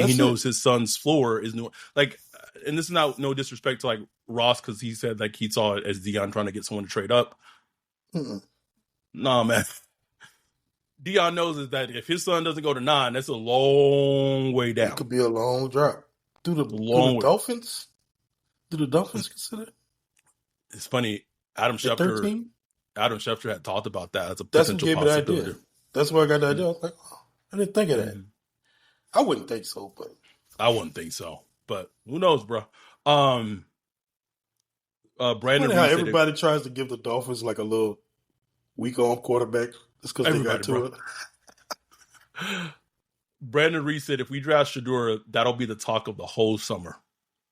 He knows his son's floor is new. Like, and this is no disrespect to like Ross, because he said like he saw it as Dion trying to get someone to trade up. Mm-mm. Nah, man. Dion knows is that if his son doesn't go to 9, that's a long way down. It could be a long drop. Do the Dolphins? Do the Dolphins consider? It's funny. Adam Schefter had talked about that as a potential possibility. That's where I got the idea. I was like, I didn't think of that. I wouldn't think so, but I wouldn't think so. But who knows, bro? Brandon, how everybody tries to give the Dolphins like a little weak arm quarterback just because they got to it. Brandon Reed said, if we draft Shador, that'll be the talk of the whole summer.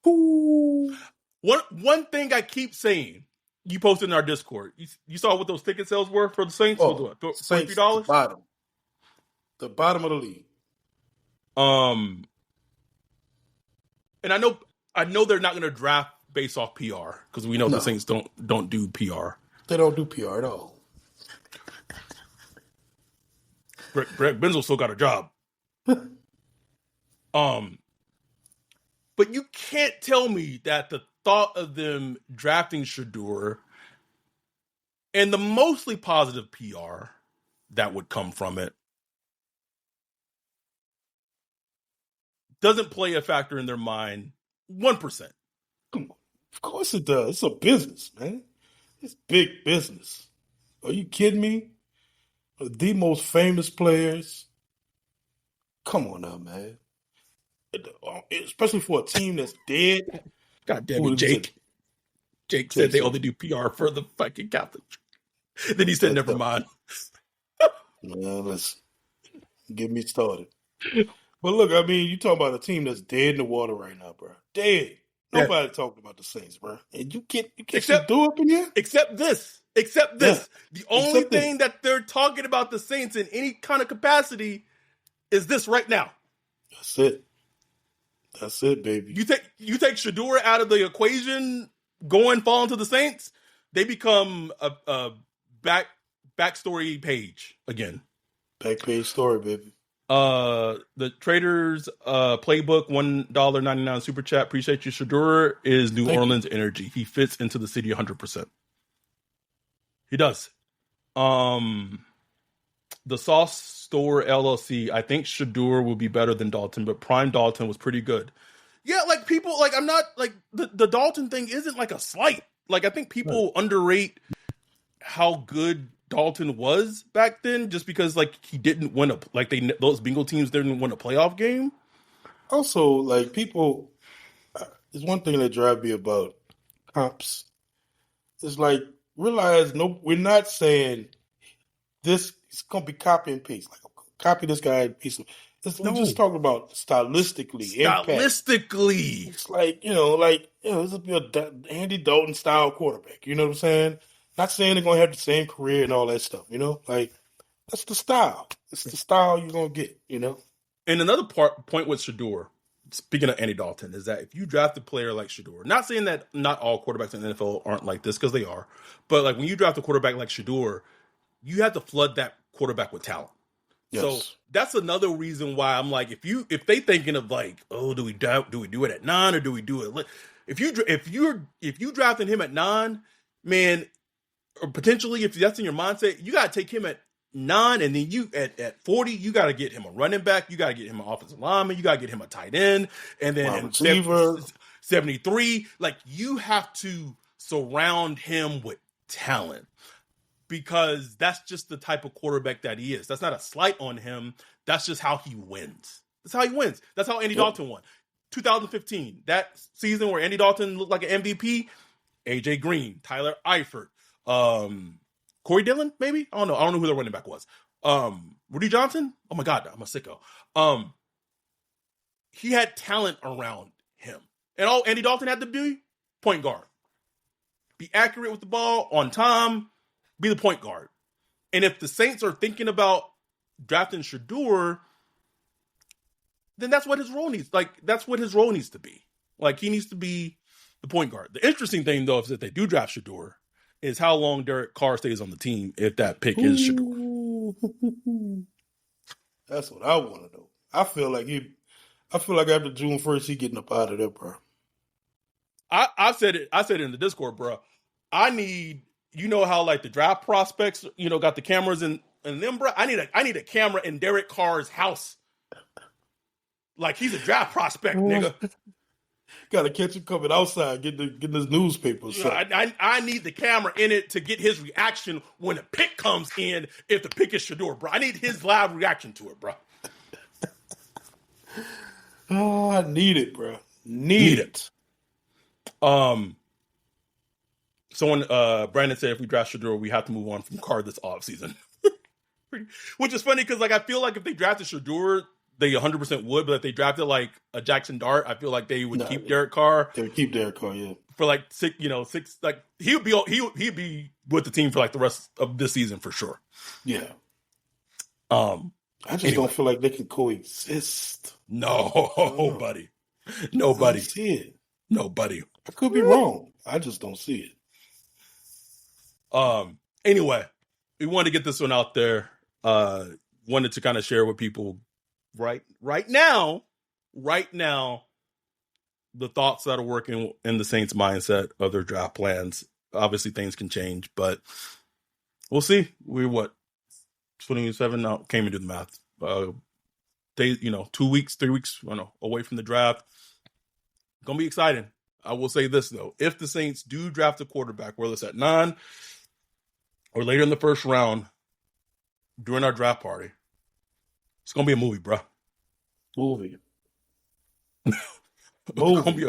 Ooh. One thing I keep saying, you posted in our Discord. You saw what those ticket sales were for the Saints? Saints, $43? The bottom of the league. And I know they're not going to draft based off PR, because we know the Saints don't do PR. They don't do PR at all. Greg Benzel still got a job. But you can't tell me that the thought of them drafting Shador and the mostly positive PR that would come from it doesn't play a factor in their mind 1%. Of course it does. It's a business, man. It's big business. Are you kidding me? The most famous players. Come on now, man. Especially for a team that's dead. God damn it, Jake. Jake said they only do PR for the fucking Catholic. Then he said, never mind. Man, listen. Get me started. But look, I mean, you talking about a team that's dead in the water right now, bro. Dead. Nobody talking about the Saints, bro. And you can't do up in here? Except this. The only thing that they're talking about the Saints in any kind of capacity is this right now. That's it, baby. You take Shador out of the equation, falling to the Saints, they become a backstory page again. Back page story, baby. The Traders playbook, $1.99 super chat. Appreciate you. Shador is New Orleans energy. He fits into the city 100%. He does. The Sauce Store LLC. I think Shador will be better than Dalton, but Prime Dalton was pretty good. Yeah, like people, like I'm not like the Dalton thing isn't like a slight. Like I think people underrate how good Dalton was back then, just because like he didn't win those Bengal teams didn't win a playoff game. Also, like people, there's one thing that drives me about comps. It's like realize we're not saying this is gonna be copy and paste. Like copy this guy and piece of. We're just talking about stylistically. It's like this will be a Andy Dalton style quarterback. You know what I'm saying? Not saying they're gonna have the same career and all that stuff. Like that's the style. It's the style you're gonna get. And another point with Shador, speaking of Andy Dalton, is that if you draft a player like Shador, not saying that not all quarterbacks in the NFL aren't like this, because they are, but like when you draft a quarterback like Shador, you have to flood that quarterback with talent. Yes. So that's another reason why I'm like, if they thinking of like, oh, do we do it at 9 or do we do it? If you drafting him at 9, man, or potentially if that's in your mindset, you got to take him at 9, and then you at 40, you got to get him a running back, you got to get him an offensive lineman, you got to get him a tight end, and then receiver 73. Like, you have to surround him with talent, because that's just the type of quarterback that he is. That's not a slight on him. That's just how he wins. That's how he wins. That's how Andy Dalton won. 2015, that season where Andy Dalton looked like an MVP, AJ Green, Tyler Eifert, Corey Dillon, maybe? I don't know who the running back was. Rudy Johnson? Oh my God, I'm a sicko. He had talent around him. And all Andy Dalton had to be, point guard. Be accurate with the ball, on time, be the point guard. And if the Saints are thinking about drafting Shedeur, then that's what his role needs. Like, that's what his role needs to be. Like, he needs to be the point guard. The interesting thing, though, is that they do draft Shedeur, is how long Derek Carr stays on the team if that pick is Shedeur. That's what I want to know. I feel like after June 1st, he getting up out of there, bro. I said it in the Discord, bro. I need, you know how like the draft prospects, got the cameras and them, bro. I need a camera in Derek Carr's house. Like, he's a draft prospect, nigga. Got to catch him coming outside, getting his newspaper. So. I need the camera in it to get his reaction when the pick comes in. If the pick is Shedeur, bro, I need his live reaction to it, bro. Oh, I need it, bro. Need it. Someone, Brandon said, if we draft Shedeur, we have to move on from Carr this offseason. Which is funny because, like, I feel like if they drafted Shedeur, they 100% would, but if they drafted like a Jackson Dart, I feel like they would keep Derek Carr. They would keep Derek Carr, yeah. For like six, like he'd be with the team for like the rest of this season for sure. Yeah. I just don't feel like they can coexist. No, buddy. Nobody. I don't see it. Nobody. I could be wrong. I just don't see it. Anyway, we wanted to get this one out there. Wanted to kind of share with people right now, the thoughts that are working in the Saints' mindset of their draft plans. Obviously, things can change, but we'll see. We're 27 now? Can't even do the math. 2 weeks, 3 weeks, away from the draft. Gonna be exciting. I will say this though: if the Saints do draft a quarterback, whether it's at 9 or later in the first round during our draft party, it's gonna be a movie, bro. Movie. It's gonna be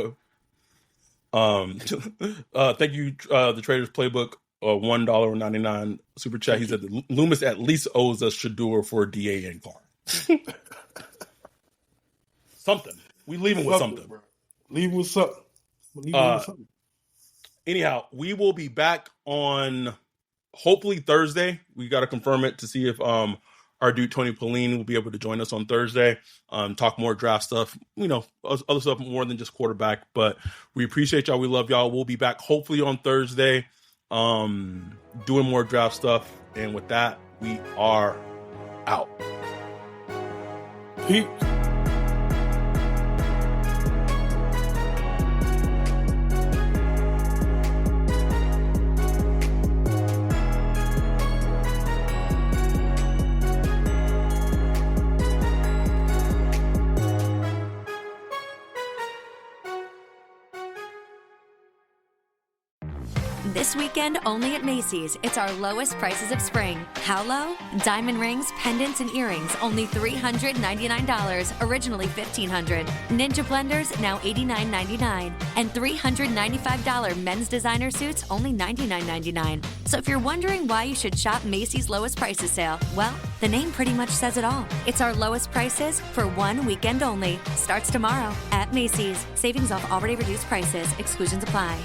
thank you, the Traders Playbook, $1.99 super chat. He said that Loomis at least owes us Shedeur for DA and Carr. Something. We leave him with something. Bro. Leave him with something. Anyhow, we will be back on hopefully Thursday. We got to confirm it to see if our dude Tony Pauline will be able to join us on Thursday, talk more draft stuff, other stuff more than just quarterback. But we appreciate y'all. We love y'all. We'll be back hopefully on Thursday, doing more draft stuff. And with that, we are out. Peace. This weekend, only at Macy's, it's our lowest prices of spring. How low? Diamond rings, pendants, and earrings, only $399, originally $1,500. Ninja blenders, now $89.99. And $395 men's designer suits, only $99.99. So if you're wondering why you should shop Macy's lowest prices sale, well, the name pretty much says it all. It's our lowest prices for one weekend only. Starts tomorrow at Macy's. Savings off already reduced prices. Exclusions apply.